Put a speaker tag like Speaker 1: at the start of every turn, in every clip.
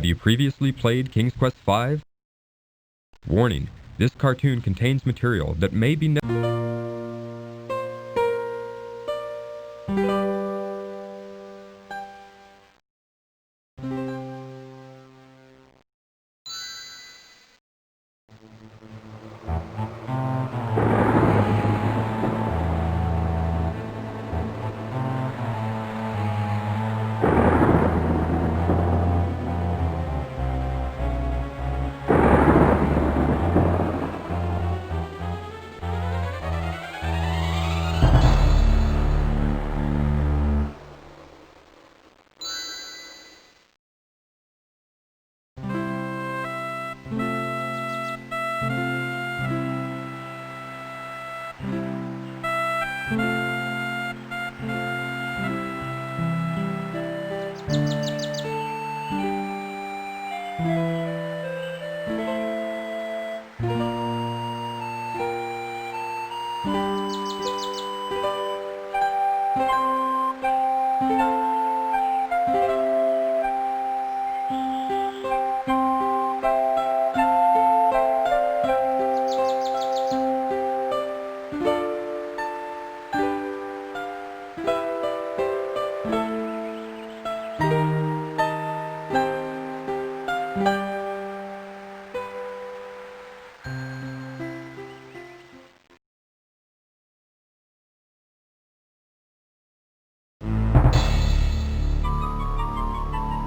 Speaker 1: Have you previously played King's Quest V? Warning, this cartoon contains material that may be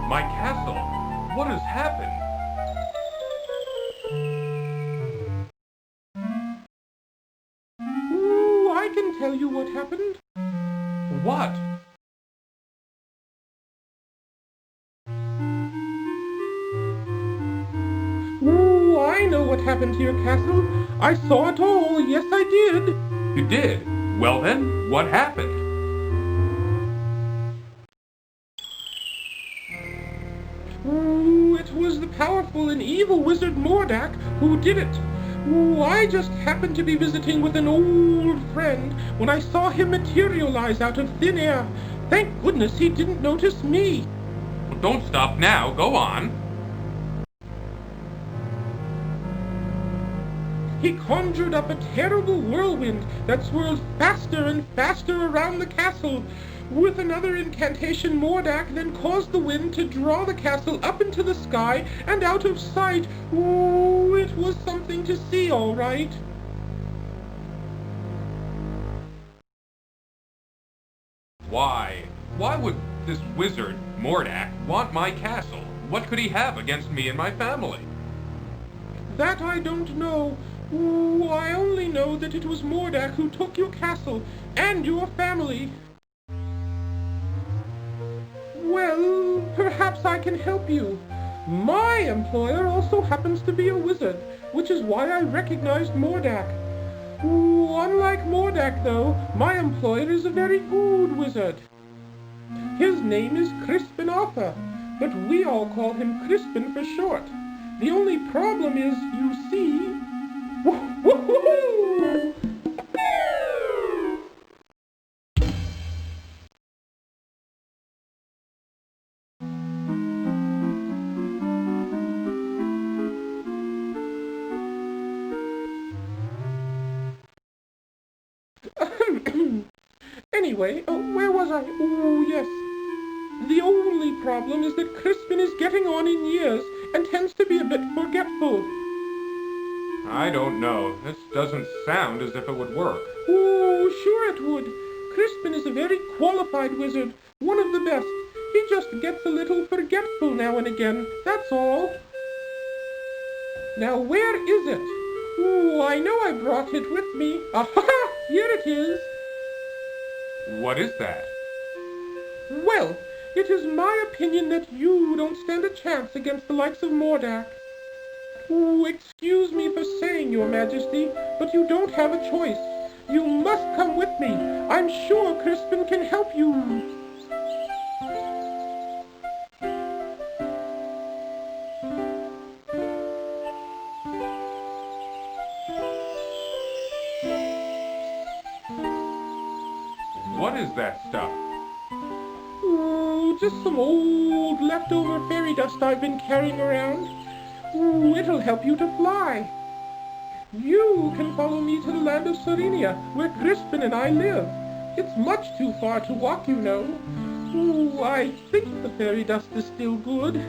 Speaker 2: My castle! What has happened?
Speaker 3: Ooh, I can tell you what happened.
Speaker 2: What?
Speaker 3: Ooh, I know what happened to your castle. I saw it all, yes I did.
Speaker 2: You did? Well then, what happened?
Speaker 3: Ooh, it was the powerful and evil wizard Mordak who did it. Ooh, I just happened to be visiting with an old friend when I saw him materialize out of thin air. Thank goodness he didn't notice me.
Speaker 2: Well, don't stop now, go on.
Speaker 3: He conjured up a terrible whirlwind that swirled faster and faster around the castle. With another incantation, Mordak then caused the wind to draw the castle up into the sky and out of sight. Ooh, it was something to see, all right.
Speaker 2: Why? Why would this wizard, Mordak, want my castle? What could he have against me and my family?
Speaker 3: That I don't know. Ooh, I only know that it was Mordak who took your castle and your family. Well, perhaps I can help you. My employer also happens to be a wizard, which is why I recognized Mordak. Ooh, unlike Mordak, though, my employer is a very good wizard. His name is Crispin Arthur, but we all call him Crispin for short. The only problem is, you see... Woo-hoo-hoo! Anyway, where was I? Oh, yes. The only problem is that Crispin is getting on in years and tends to be a bit forgetful.
Speaker 2: I don't know. This doesn't sound as if it would work.
Speaker 3: Oh, sure it would. Crispin is a very qualified wizard, one of the best. He just gets a little forgetful now and again, that's all. Now, where is it? Oh, I know I brought it with me. Aha! Here it is.
Speaker 2: What is that?
Speaker 3: Well, it is my opinion that you don't stand a chance against the likes of Mordak. Oh, excuse me for saying, Your Majesty, but you don't have a choice. You must come with me. I'm sure Crispin can help you.
Speaker 2: What is that stuff?
Speaker 3: Oh, just some old leftover fairy dust I've been carrying around. Ooh, it'll help you to fly. You can follow me to the land of Serenia, where Crispin and I live. It's much too far to walk, you know. Ooh, I think the fairy dust is still good.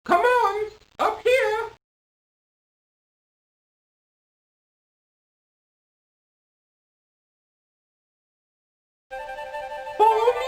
Speaker 3: Come on, up here! Follow me!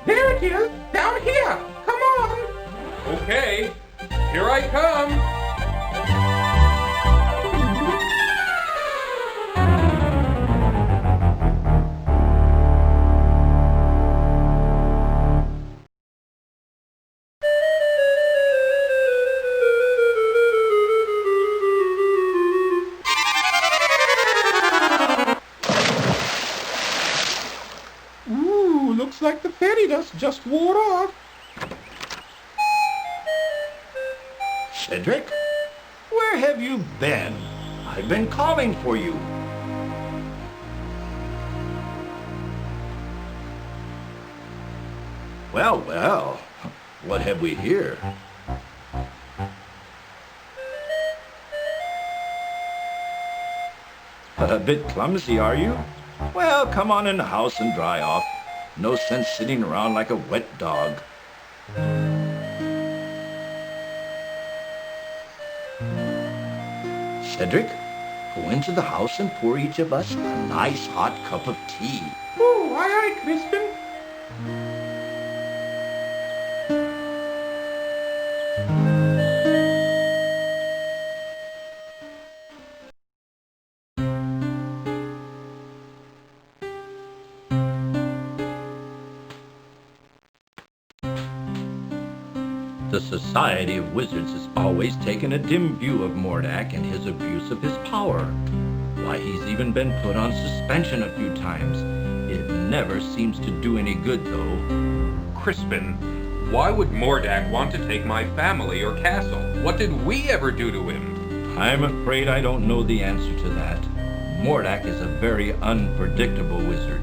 Speaker 3: There it is, down here. Come on.
Speaker 2: Okay, here I come.
Speaker 3: Ooh, looks like the fairy dust just wore off.
Speaker 4: Cedric? Where have you been? I've been calling for you. Well, well, what have we here? A bit clumsy, are you? Well, come on in the house and dry off. No sense sitting around like a wet dog. Cedric, go into the house and pour each of us a nice hot cup of tea.
Speaker 3: Ooh, aye, aye, Crispin.
Speaker 4: The Society of Wizards has always taken a dim view of Mordak and his abuse of his power. Why, he's even been put on suspension a few times. It never seems to do any good, though.
Speaker 2: Crispin, why would Mordak want to take my family or castle? What did we ever do to him?
Speaker 4: I'm afraid I don't know the answer to that. Mordak is a very unpredictable wizard.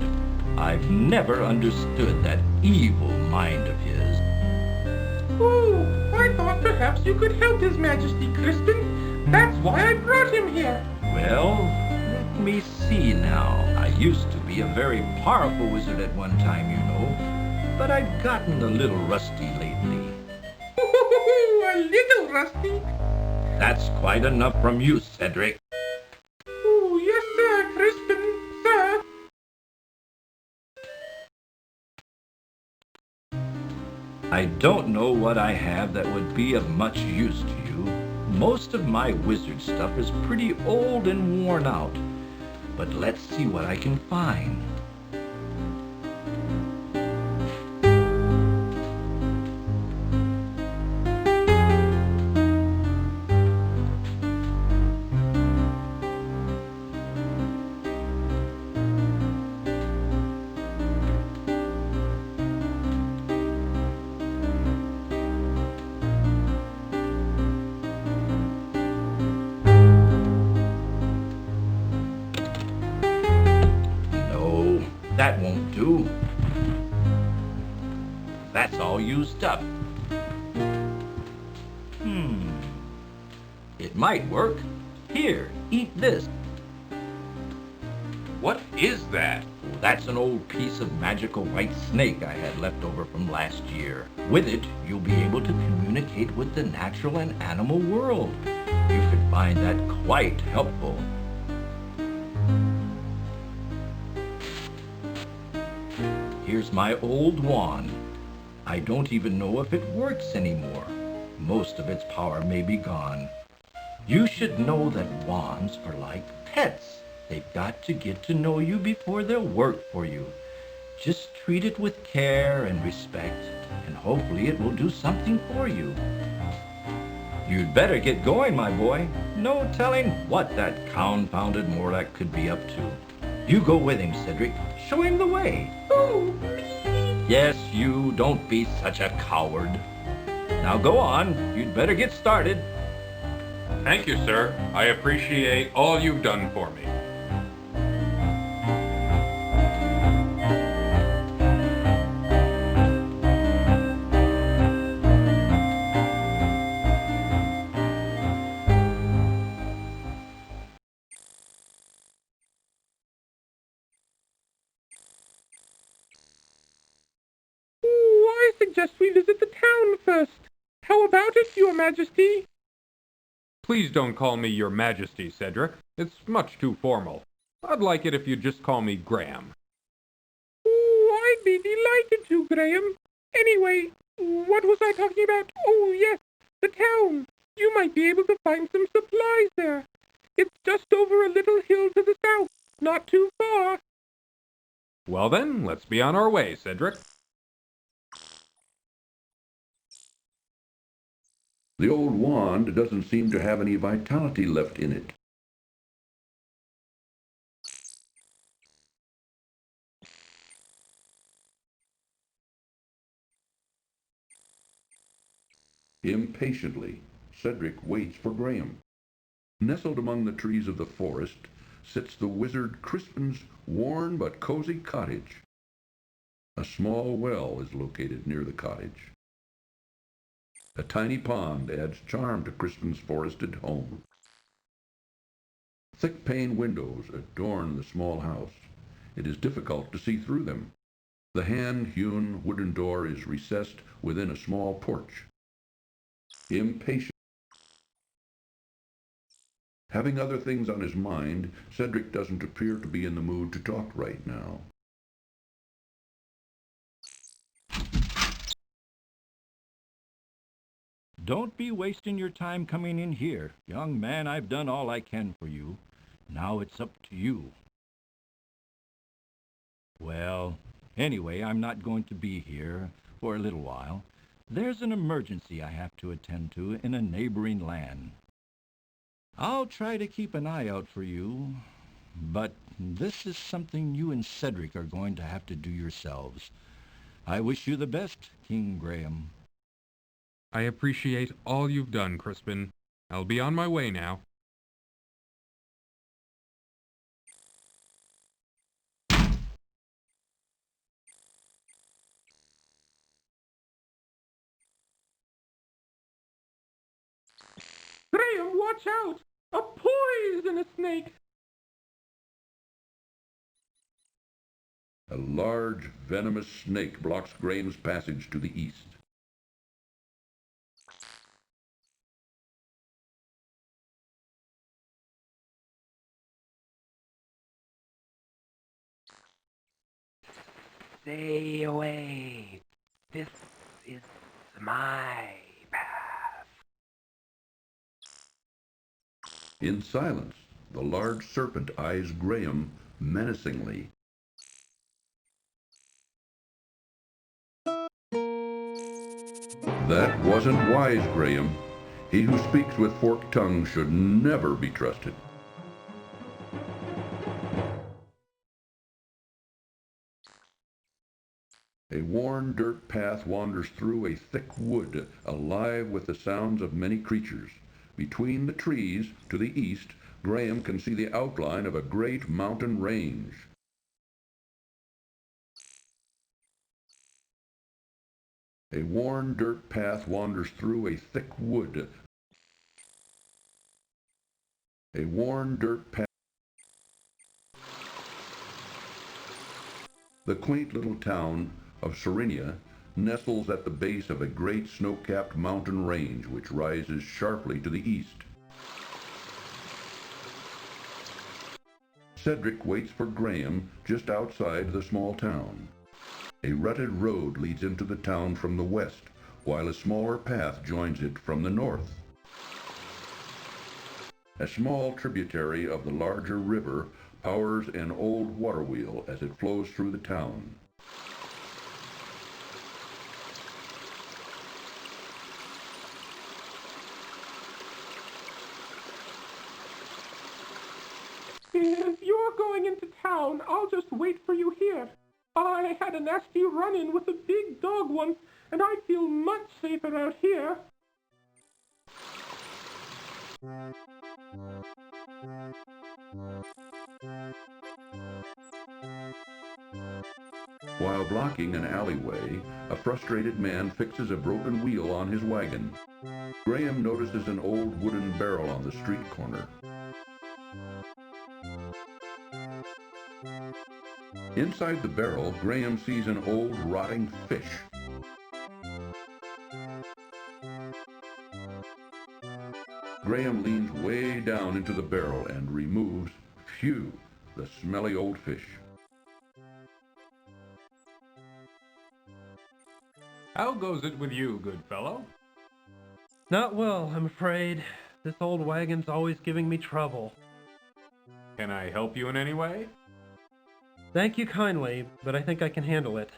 Speaker 4: I've never understood that evil mind of his.
Speaker 3: Ooh, I thought perhaps you could help His Majesty, Crispin. That's why I brought him here.
Speaker 4: Well, let me see now. I used to be a very powerful wizard at one time, you know, but I've gotten a little rusty lately.
Speaker 3: A little rusty.
Speaker 4: That's quite enough from you, Cedric.
Speaker 3: Ooh, yes, sir, Crispin, sir.
Speaker 4: I don't know what I have that would be of much use to you. Most of my wizard stuff is pretty old and worn out. But let's see what I can find. That won't do. That's all used up. It might work. Here, eat this.
Speaker 2: What is that?
Speaker 4: That's an old piece of magical white snake I had left over from last year. With it, you'll be able to communicate with the natural and animal world. You could find that quite helpful. Here's my old wand. I don't even know if it works anymore. Most of its power may be gone. You should know that wands are like pets. They've got to get to know you before they'll work for you. Just treat it with care and respect, and hopefully it will do something for you. You'd better get going, my boy. No telling what that confounded Morlock could be up to. You go with him, Cedric. Show him the way.
Speaker 3: Oh, me!
Speaker 4: Yes, you. Don't be such a coward. Now go on. You'd better get started.
Speaker 2: Thank you, sir. I appreciate all you've done for me.
Speaker 3: I suggest we visit the town first. How about it, Your Majesty?
Speaker 2: Please don't call me Your Majesty, Cedric. It's much too formal. I'd like it if you'd just call me Graham.
Speaker 3: I'd be delighted to, Graham. Anyway, what was I talking about? Oh, yes, the town. You might be able to find some supplies there. It's just over a little hill to the south, not too far.
Speaker 2: Well then, let's be on our way, Cedric.
Speaker 5: The old wand doesn't seem to have any vitality left in it. Impatiently, Cedric waits for Graham. Nestled among the trees of the forest sits the wizard Crispin's worn but cozy cottage. A small well is located near the cottage. A tiny pond adds charm to Crispin's forested home. Thick pane windows adorn the small house. It is difficult to see through them. The hand-hewn wooden door is recessed within a small porch. Impatient. Having other things on his mind, Cedric doesn't appear to be in the mood to talk right now.
Speaker 4: Don't be wasting your time coming in here. Young man, I've done all I can for you. Now it's up to you. Well, anyway, I'm not going to be here for a little while. There's an emergency I have to attend to in a neighboring land. I'll try to keep an eye out for you, but this is something you and Cedric are going to have to do yourselves. I wish you the best, King Graham.
Speaker 2: I appreciate all you've done, Crispin. I'll be on my way now.
Speaker 3: Graham, watch out! A poisonous snake!
Speaker 5: A large, venomous snake blocks Graham's passage to the east.
Speaker 6: Stay away. This is my path.
Speaker 5: In silence, the large serpent eyes Graham menacingly. That wasn't wise, Graham. He who speaks with forked tongue should never be trusted. A worn dirt path wanders through a thick wood, alive with the sounds of many creatures. Between the trees, to the east, Graham can see the outline of a great mountain range. A worn dirt path wanders through a thick wood. A worn dirt path. The quaint little town of Serenia nestles at the base of a great snow-capped mountain range which rises sharply to the east. Cedric waits for Graham just outside the small town. A rutted road leads into the town from the west, while a smaller path joins it from the north. A small tributary of the larger river powers an old water wheel as it flows through the town.
Speaker 3: If you're going into town, I'll just wait for you here. I had a nasty run-in with a big dog once, and I feel much safer out here.
Speaker 5: While blocking an alleyway, a frustrated man fixes a broken wheel on his wagon. Graham notices an old wooden barrel on the street corner. Inside the barrel, Graham sees an old rotting fish. Graham leans way down into the barrel and removes, phew, the smelly old fish.
Speaker 2: How goes it with you, good fellow?
Speaker 7: Not well, I'm afraid. This old wagon's always giving me trouble.
Speaker 2: Can I help you in any way?
Speaker 7: Thank you kindly, but I think I can handle it.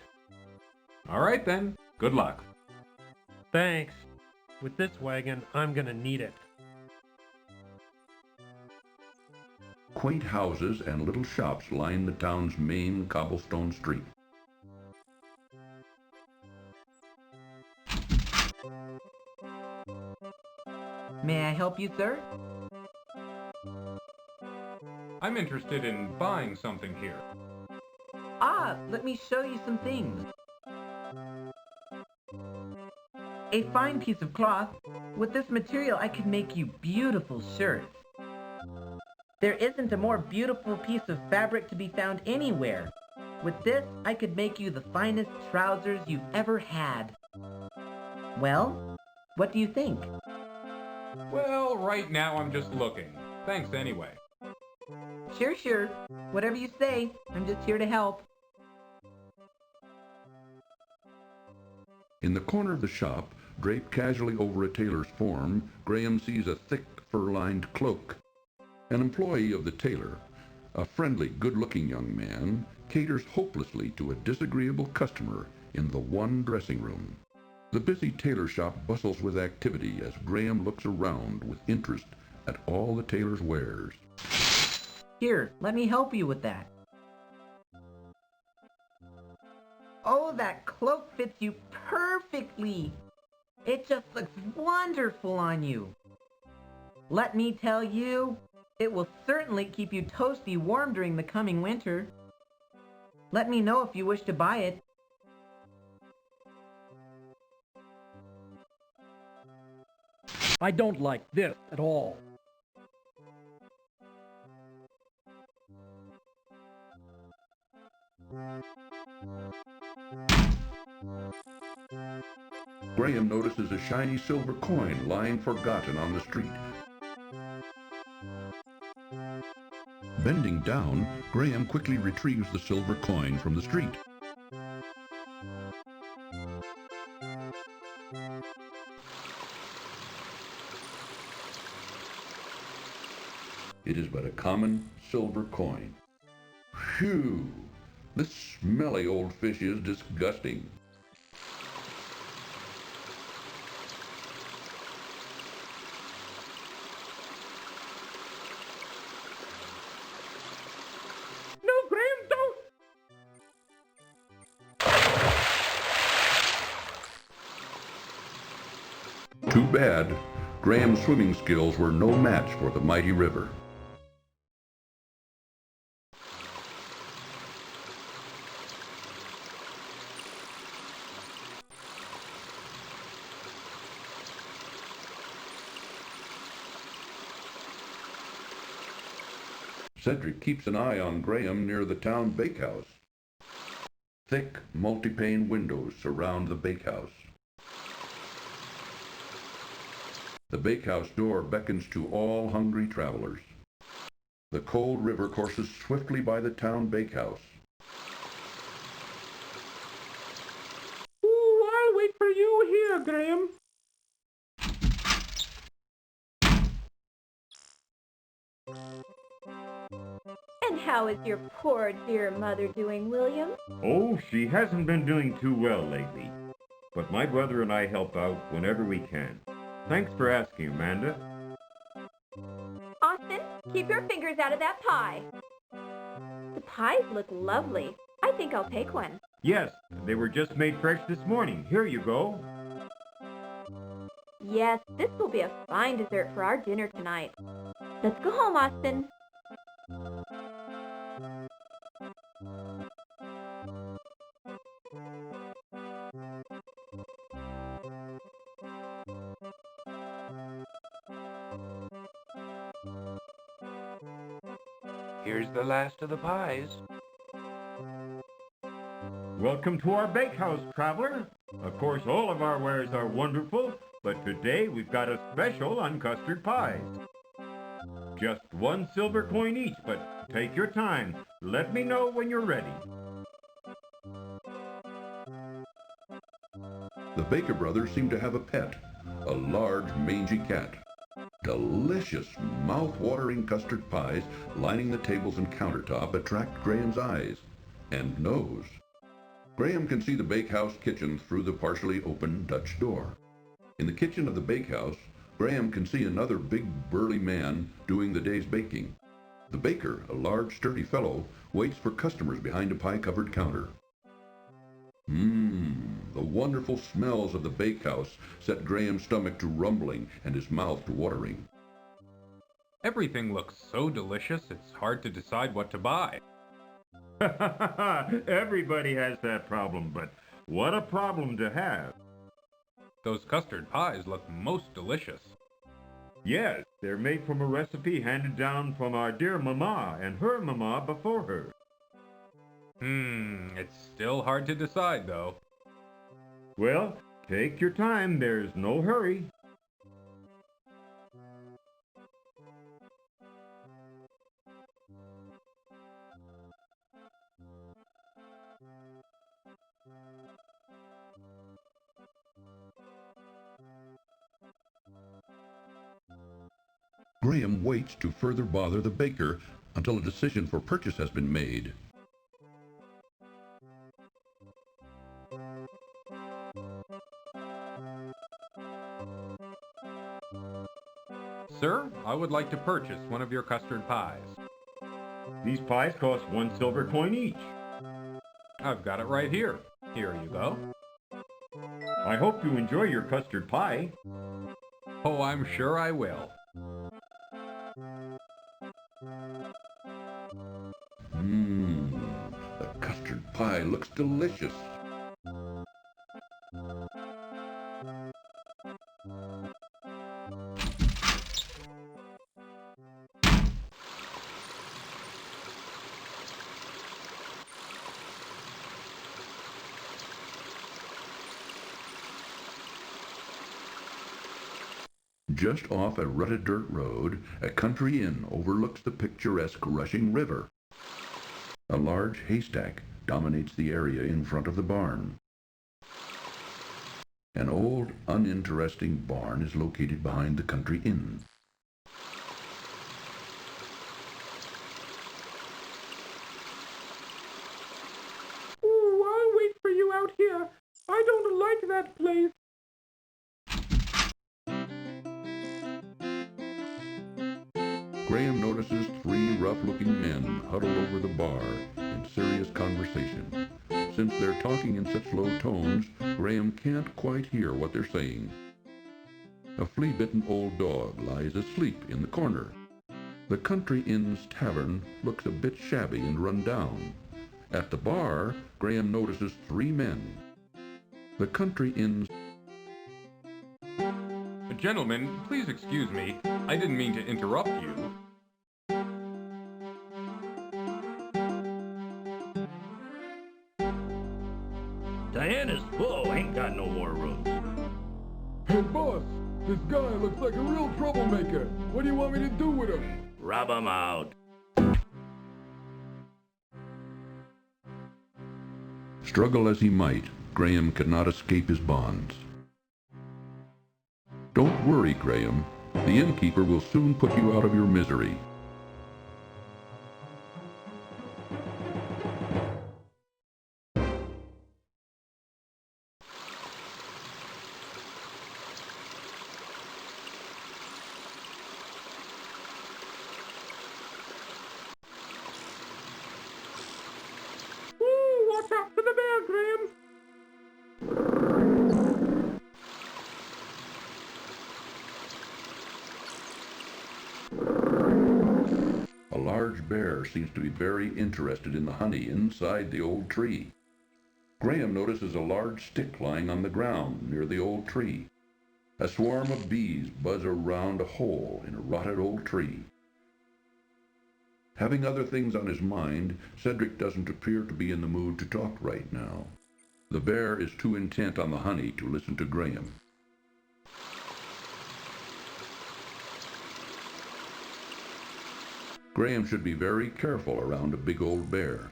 Speaker 2: All right then. Good luck.
Speaker 7: Thanks. With this wagon, I'm gonna need it.
Speaker 5: Quaint houses and little shops line the town's main cobblestone street.
Speaker 8: May I help you, sir?
Speaker 2: I'm interested in buying something here.
Speaker 8: Ah, let me show you some things. A fine piece of cloth. With this material, I could make you beautiful shirts. There isn't a more beautiful piece of fabric to be found anywhere. With this, I could make you the finest trousers you've ever had. Well, what do you think?
Speaker 2: Well, right now I'm just looking. Thanks anyway.
Speaker 8: Sure. Whatever you say, I'm just here to help.
Speaker 5: In the corner of the shop, draped casually over a tailor's form, Graham sees a thick fur-lined cloak. An employee of the tailor, a friendly, good-looking young man, caters hopelessly to a disagreeable customer in the one dressing room. The busy tailor shop bustles with activity as Graham looks around with interest at all the tailor's wares.
Speaker 8: Here, let me help you with that. Oh, that cloak fits you perfectly. It just looks wonderful on you. Let me tell you, it will certainly keep you toasty warm during the coming winter. Let me know if you wish to buy it.
Speaker 7: I don't like this at all.
Speaker 5: Graham notices a shiny silver coin lying forgotten on the street. Bending down, Graham quickly retrieves the silver coin from the street. It is but a common silver coin. Phew! This smelly old fish is disgusting.
Speaker 3: No, Graham, don't!
Speaker 5: Too bad. Graham's swimming skills were no match for the mighty river. Cedric keeps an eye on Graham near the town bakehouse. Thick, multi-pane windows surround the bakehouse. The bakehouse door beckons to all hungry travelers. The cold river courses swiftly by the town bakehouse.
Speaker 3: Ooh, I'll wait for you here, Graham.
Speaker 9: And how is your poor dear mother doing, William?
Speaker 10: Oh, she hasn't been doing too well lately. But my brother and I help out whenever we can. Thanks for asking, Amanda.
Speaker 9: Austin, keep your fingers out of that pie. The pies look lovely. I think I'll take one.
Speaker 10: Yes, they were just made fresh this morning. Here you go.
Speaker 9: Yes, this will be a fine dessert for our dinner tonight. Let's go home, Austin.
Speaker 6: Here's the last of the pies.
Speaker 10: Welcome to our bakehouse, traveler. Of course, all of our wares are wonderful, but today we've got a special on custard pies. Just 1 silver coin each, but take your time. Let me know when you're ready.
Speaker 5: The Baker brothers seem to have a pet, a large mangy cat. Delicious, mouth-watering custard pies lining the tables and countertop attract Graham's eyes and nose. Graham can see the bakehouse kitchen through the partially open Dutch door. In the kitchen of the bakehouse, Graham can see another big burly man doing the day's baking. The baker, a large sturdy fellow, waits for customers behind a pie-covered counter. The wonderful smells of the bakehouse set Graham's stomach to rumbling and his mouth to watering.
Speaker 2: Everything looks so delicious, it's hard to decide what to buy.
Speaker 10: Everybody has that problem, but what a problem to have.
Speaker 2: Those custard pies look most delicious.
Speaker 10: Yes, they're made from a recipe handed down from our dear mama and her mama before her.
Speaker 2: It's still hard to decide, though.
Speaker 10: Well, take your time, there's no hurry.
Speaker 5: Graham waits to further bother the baker until a decision for purchase has been made.
Speaker 2: Sir, I would like to purchase one of your custard pies.
Speaker 10: These pies cost 1 silver coin each.
Speaker 2: I've got it right here. Here you go.
Speaker 10: I hope you enjoy your custard pie.
Speaker 2: Oh, I'm sure I will.
Speaker 5: The custard pie looks delicious. Just off a rutted dirt road, a country inn overlooks the picturesque rushing river. A large haystack dominates the area in front of the barn. An old, uninteresting barn is located behind the country inn.
Speaker 3: Ooh, I'll wait for you out here. I don't like that place.
Speaker 5: Graham notices 3 rough-looking men huddled over the bar in serious conversation. Since they're talking in such low tones, Graham can't quite hear what they're saying. A flea-bitten old dog lies asleep in the corner. The country inn's tavern looks a bit shabby and run down. At the bar, Graham notices 3 men. The country inn's...
Speaker 2: Gentlemen, please excuse me. I didn't mean to interrupt you.
Speaker 4: Diana's bull ain't got no more rooms.
Speaker 11: Hey boss, this guy looks like a real troublemaker. What do you want me to do with him?
Speaker 4: Rub 'em out.
Speaker 5: Struggle as he might, Graham could not escape his bonds. Don't worry, Graham. The innkeeper will soon put you out of your misery.
Speaker 3: Watch out for the bear, Graham.
Speaker 5: A large bear seems to be very interested in the honey inside the old tree. Graham notices a large stick lying on the ground near the old tree. A swarm of bees buzz around a hole in a rotted old tree. Having other things on his mind, Cedric doesn't appear to be in the mood to talk right now. The bear is too intent on the honey to listen to Graham. Graham should be very careful around a big old bear.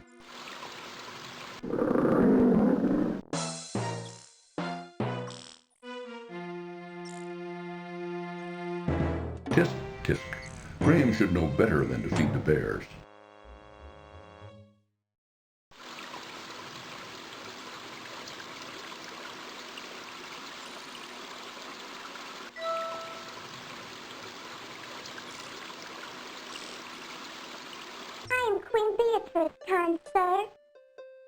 Speaker 5: Tisk, tisk. Graham should know better than to feed the bears.
Speaker 12: I am Queen Beatrice, kind sir.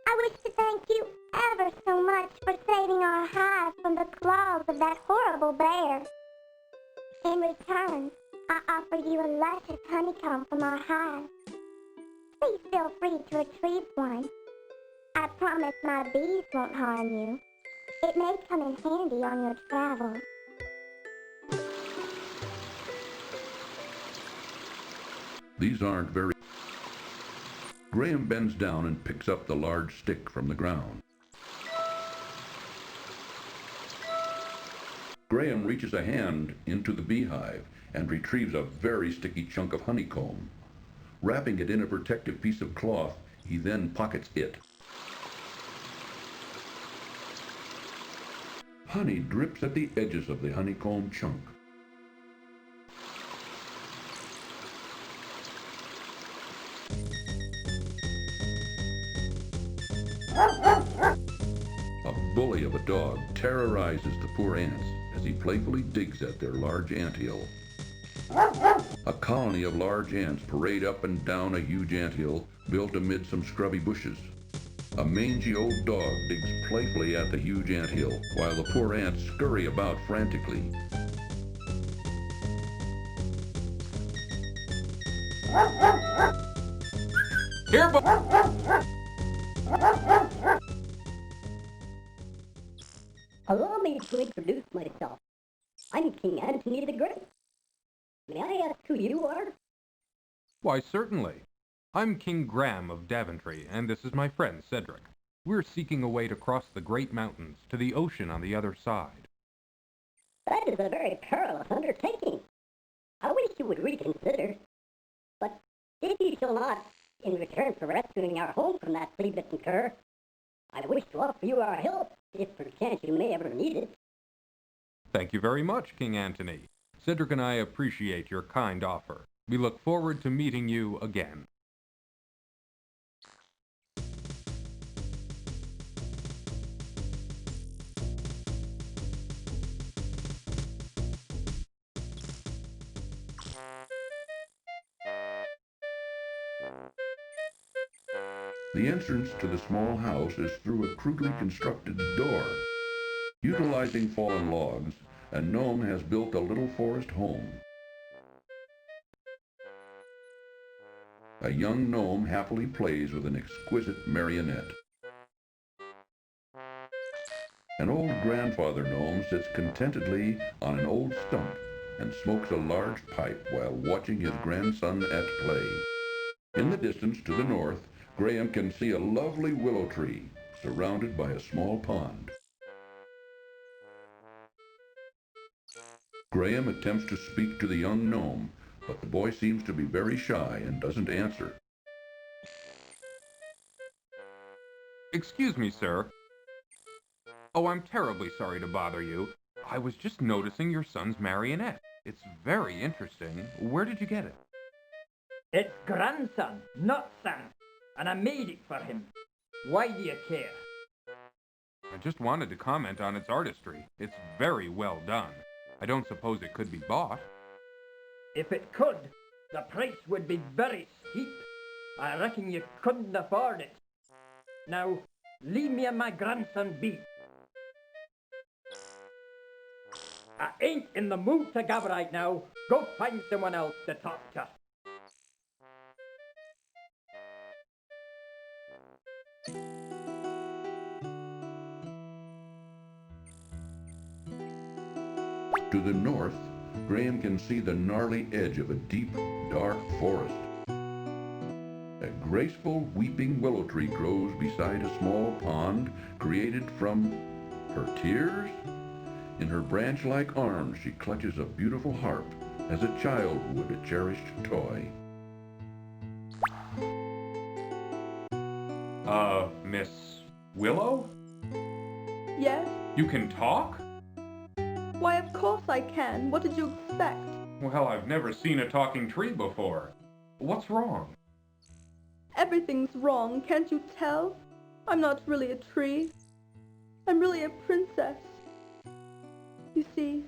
Speaker 12: I wish to thank you ever so much for saving our hive from the claws of that horrible bear. In return, I offer you a luscious honeycomb from our hive. Please feel free to retrieve one. I promise my bees won't harm you. It may come in handy on your travels.
Speaker 5: These aren't very... Graham bends down and picks up the large stick from the ground. Graham reaches a hand into the beehive and retrieves a very sticky chunk of honeycomb. Wrapping it in a protective piece of cloth, he then pockets it. Honey drips at the edges of the honeycomb chunk. A bully of a dog terrorizes the poor ants as he playfully digs at their large anthill. A colony of large ants parade up and down a huge anthill built amid some scrubby bushes. A mangy old dog digs playfully at the huge anthill while the poor ants scurry about frantically.
Speaker 2: Here,
Speaker 13: Allow me to introduce myself. I'm King Antony the Great. May I ask who you are?
Speaker 2: Why, certainly. I'm King Graham of Daventry, and this is my friend Cedric. We're seeking a way to cross the great mountains to the ocean on the other side.
Speaker 13: That is a very perilous undertaking. I wish you would reconsider. But if you shall not, in return for rescuing our home from that flea-bitten cur, I wish to offer you our help, if perchance you may ever need it.
Speaker 2: Thank you very much, King Antony. Cedric and I appreciate your kind offer. We look forward to meeting you again.
Speaker 5: The entrance to the small house is through a crudely constructed door. Utilizing fallen logs, a gnome has built a little forest home. A young gnome happily plays with an exquisite marionette. An old grandfather gnome sits contentedly on an old stump and smokes a large pipe while watching his grandson at play. In the distance to the north, Graham can see a lovely willow tree surrounded by a small pond. Graham attempts to speak to the young gnome, but the boy seems to be very shy and doesn't answer.
Speaker 2: Excuse me, sir. Oh, I'm terribly sorry to bother you. I was just noticing your son's marionette. It's very interesting. Where did you get it?
Speaker 14: It's grandson, not son, and I made it for him. Why do you care?
Speaker 2: I just wanted to comment on its artistry. It's very well done. I don't suppose it could be bought.
Speaker 14: If it could, the price would be very steep. I reckon you couldn't afford it. Now, leave me and my grandson be. I ain't in the mood to gab right now. Go find someone else to talk to.
Speaker 5: To the north, Graham can see the gnarly edge of a deep, dark forest. A graceful weeping willow tree grows beside a small pond created from her tears. In her branch-like arms, she clutches a beautiful harp as a child would a cherished toy.
Speaker 2: Miss Willow?
Speaker 15: Yes?
Speaker 2: You can talk?
Speaker 15: Why, of course I can. What did you expect?
Speaker 2: Well, I've never seen a talking tree before. What's wrong?
Speaker 15: Everything's wrong, can't you tell? I'm not really a tree. I'm really a princess. You see,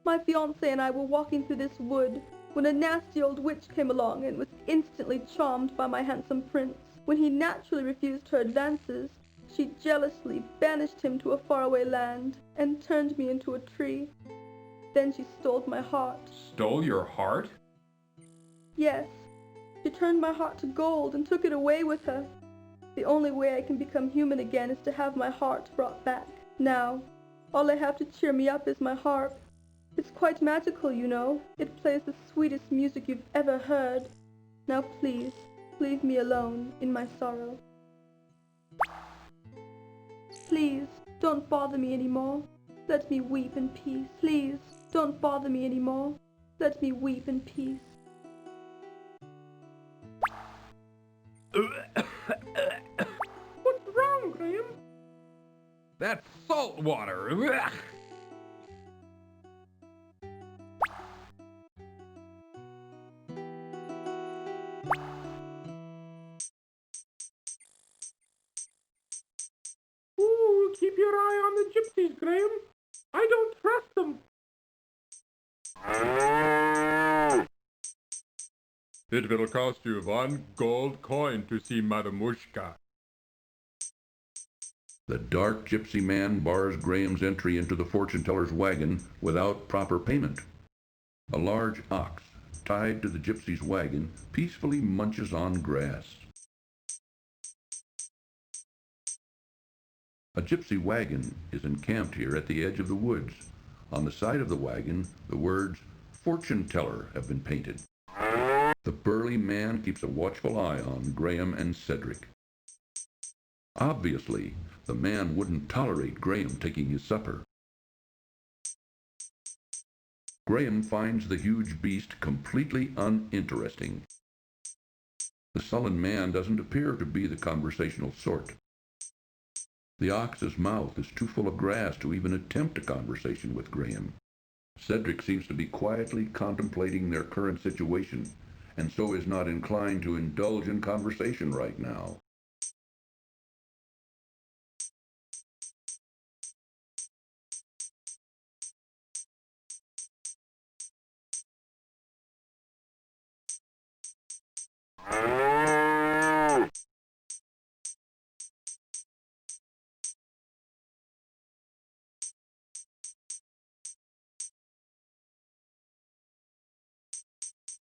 Speaker 15: my fiancé and I were walking through this wood when a nasty old witch came along and was instantly charmed by my handsome prince. When he naturally refused her advances, she jealously banished him to a faraway land and turned me into a tree. Then she stole my heart.
Speaker 2: Stole your heart?
Speaker 15: Yes, she turned my heart to gold and took it away with her. The only way I can become human again is to have my heart brought back. Now, all I have to cheer me up is my harp. It's quite magical, you know. It plays the sweetest music you've ever heard. Now please, leave me alone in my sorrow. Please, don't bother me anymore. Let me weep in peace. Please, don't bother me anymore. Let me weep in peace.
Speaker 3: What's wrong, Graham?
Speaker 2: That's salt water. Ugh.
Speaker 3: Ooh, keep your eye on the gypsies, Graham. I don't trust them.
Speaker 11: It will cost you 1 gold coin to see Madamushka.
Speaker 5: The dark gypsy man bars Graham's entry into the fortune-teller's wagon without proper payment. A large ox, tied to the gypsy's wagon, peacefully munches on grass. A gypsy wagon is encamped here at the edge of the woods. On the side of the wagon, the words "Fortune Teller" have been painted. The burly man keeps a watchful eye on Graham and Cedric. Obviously, the man wouldn't tolerate Graham taking his supper. Graham finds the huge beast completely uninteresting. The sullen man doesn't appear to be the conversational sort. The ox's mouth is too full of grass to even attempt a conversation with Graham. Cedric seems to be quietly contemplating their current situation, and so is not inclined to indulge in conversation right now.